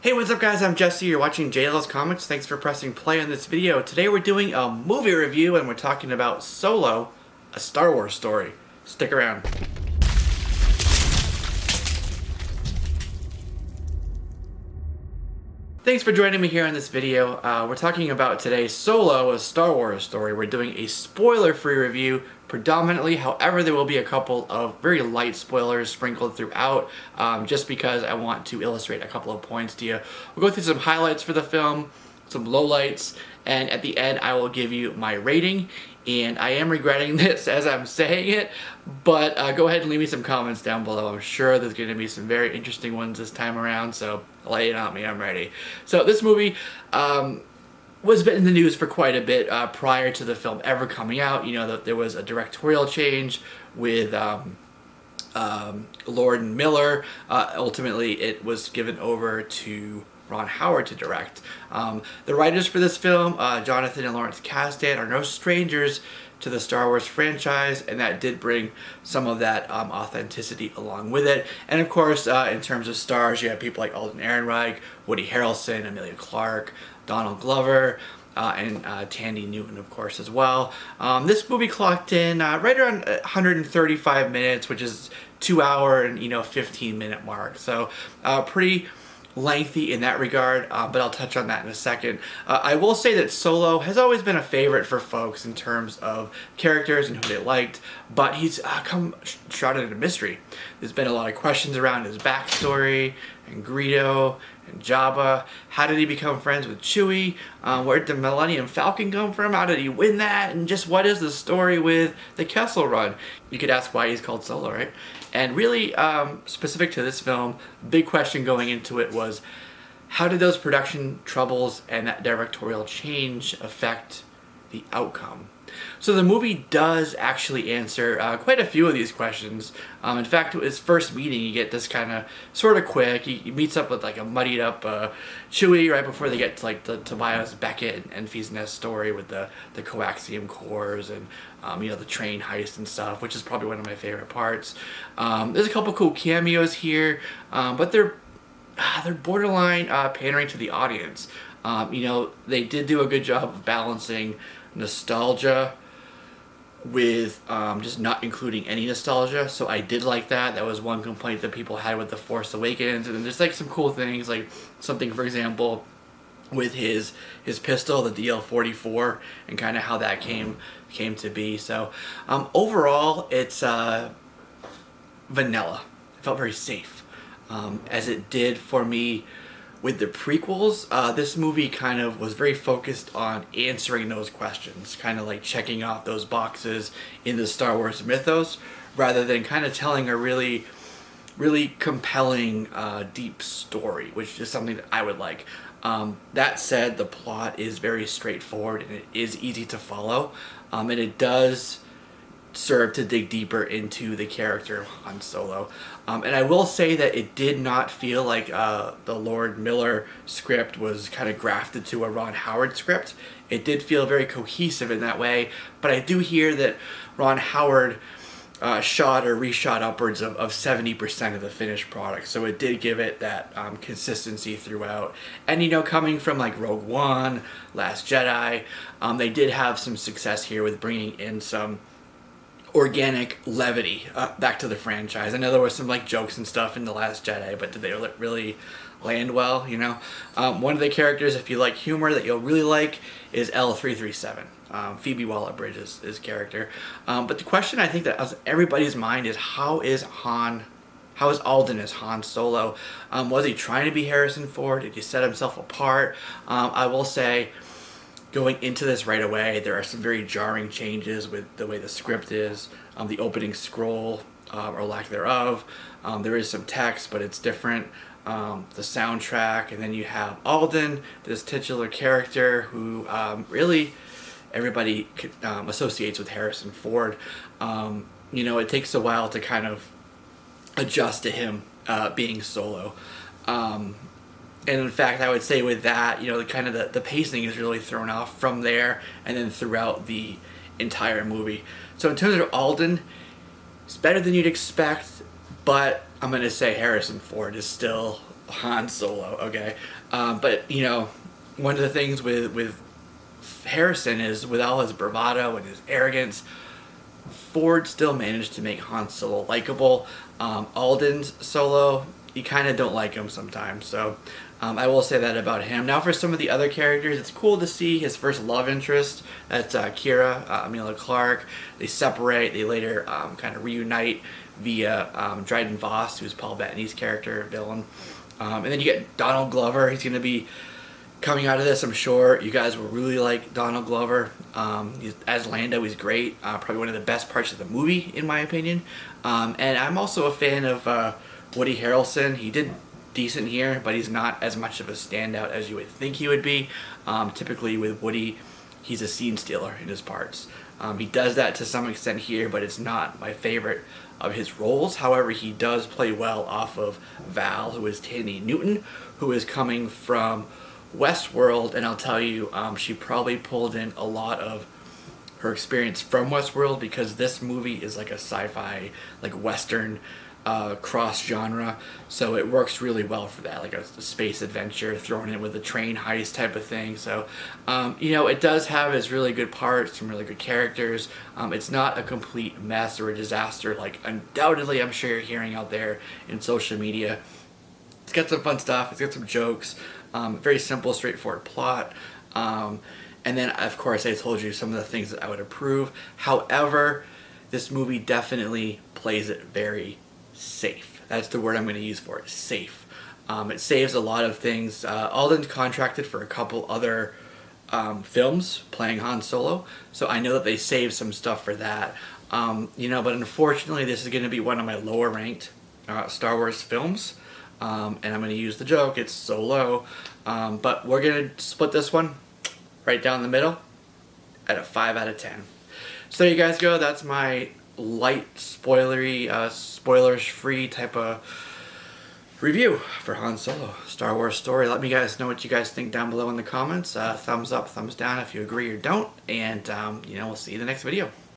Hey, what's up guys? I'm Jesse. You're watching JL's Comics. Thanks for pressing play on this video. Today we're doing a movie review and we're talking about Solo, a Star Wars story. Stick around. Thanks for joining me here in this video. We're talking about today Solo, a Star Wars story. We're doing a spoiler-free review predominantly. However, there will be a couple of very light spoilers sprinkled throughout just because I want to illustrate a couple of points to you. We'll go through some highlights for the film, some lowlights, and at the end I will give you my rating. And I am regretting this as I'm saying it, but go ahead and leave me some comments down below. I'm sure there's going to be some very interesting ones this time around, so lay it on me, I'm ready. So this movie was been in the news for quite a bit prior to the film ever coming out. You know, that there was a directorial change with Lord and Miller. Ultimately, it was given over to Ron Howard to direct. The writers for this film, Jonathan and Lawrence Kasdan, are no strangers to the Star Wars franchise, and that did bring some of that authenticity along with it. And of course, in terms of stars, you have people like Alden Ehrenreich, Woody Harrelson, Emilia Clarke, Donald Glover, and Tandy Newton, of course, as well. This movie clocked in right around 135 minutes, which is 2 hour and 15-minute mark. So pretty lengthy in that regard, but I'll touch on that in a second. I will say that Solo has always been a favorite for folks in terms of characters and who they liked, but he's come shrouded in a mystery. There's been a lot of questions around his backstory, and Greedo, and Jabba. How did he become friends with Chewie? Where did the Millennium Falcon come from? How did he win that? And just what is the story with the Kessel Run? You could ask why he's called Solo, right? And really, specific to this film, big question going into it was, how did those production troubles and that directorial change affect the outcome? So the movie does actually answer quite a few of these questions. In fact, his first meeting, you get this kind of sort of quick. He meets up with like a muddied up Chewie right before they get to like the Tobias Beckett and Enfys Nest story with the coaxium cores and the train heist and stuff, which is probably one of my favorite parts. There's a couple cool cameos here, but they're borderline pandering to the audience. They did do a good job of balancing nostalgia with just not including any nostalgia, so I did like that. That was one complaint that people had with The Force Awakens, and then there's like some cool things, like something, for example, with his pistol, the DL-44, and kind of how that came to be. So overall, it's vanilla. It felt very safe, as it did for me with the prequels. This movie kind of was very focused on answering those questions, kind of like checking off those boxes in the Star Wars mythos, rather than kind of telling a really, really compelling, deep story, which is something that I would like. That said, the plot is very straightforward and it is easy to follow, and it does serve to dig deeper into the character of Han Solo. And I will say that it did not feel like the Lord Miller script was kind of grafted to a Ron Howard script. It did feel very cohesive in that way, but I do hear that Ron Howard shot or reshot upwards of 70% of the finished product, so it did give it that consistency throughout. And coming from like Rogue One, Last Jedi, they did have some success here with bringing in some organic levity back to the franchise. I know there were some like jokes and stuff in The Last Jedi, but did they really land well? One of the characters, if you like humor, that you'll really like is L337. Phoebe Waller-Bridge's character. But the question I think that on everybody's mind is, how is Alden as Han Solo? Was he trying to be Harrison Ford? Did he set himself apart? I will say, going into this right away, there are some very jarring changes with the way the script is, the opening scroll, or lack thereof. There is some text, but it's different. The soundtrack, and then you have Alden, this titular character who really everybody associates with Harrison Ford. It takes a while to kind of adjust to him being Solo. And in fact, I would say with that, the pacing is really thrown off from there and then throughout the entire movie. So in terms of Alden, it's better than you'd expect, but I'm going to say Harrison Ford is still Han Solo, okay? But, you know, one of the things with Harrison is, with all his bravado and his arrogance, Ford still managed to make Han Solo likable. Alden's Solo, you kind of don't like him sometimes, so I will say that about him. Now, for some of the other characters, it's cool to see his first love interest. That's Qi'Ra, Emilia Clarke. They separate. They later kind of reunite via Dryden Voss, who's Paul Bettany's character, villain. And then you get Donald Glover. He's going to be coming out of this, I'm sure. You guys will really like Donald Glover. As Lando, he's great. Probably one of the best parts of the movie, in my opinion. And I'm also a fan of Woody Harrelson. He did decent here, but he's not as much of a standout as you would think he would be. Typically with Woody, he's a scene stealer in his parts. He does that to some extent here, but it's not my favorite of his roles. However, he does play well off of Val, who is Tandy Newton, who is coming from Westworld, and I'll tell you, she probably pulled in a lot of her experience from Westworld, because this movie is like a sci-fi, like Western cross genre, so it works really well for that, like a space adventure thrown in with a train heist type of thing. So you know, it does have its really good parts, some really good characters. It's not a complete mess or a disaster like undoubtedly I'm sure you're hearing out there in social media. It's got some fun stuff, it's got some jokes, very simple, straightforward plot. And then, of course, I told you some of the things that I would approve. However, this movie definitely plays it very safe. That's the word I'm going to use for it, safe. It saves a lot of things. Alden's contracted for a couple other films playing Han Solo, so I know that they saved some stuff for that. You know, but unfortunately, this is going to be one of my lower ranked Star Wars films. And I'm going to use the joke, it's so low. But we're going to split this one right down the middle at a 5 out of 10. So there you guys go. That's my light, spoilery, spoilers-free type of review for Han Solo, Star Wars story. Let me guys know what you guys think down below in the comments. Thumbs up, thumbs down if you agree or don't. And, you know, we'll see you in the next video.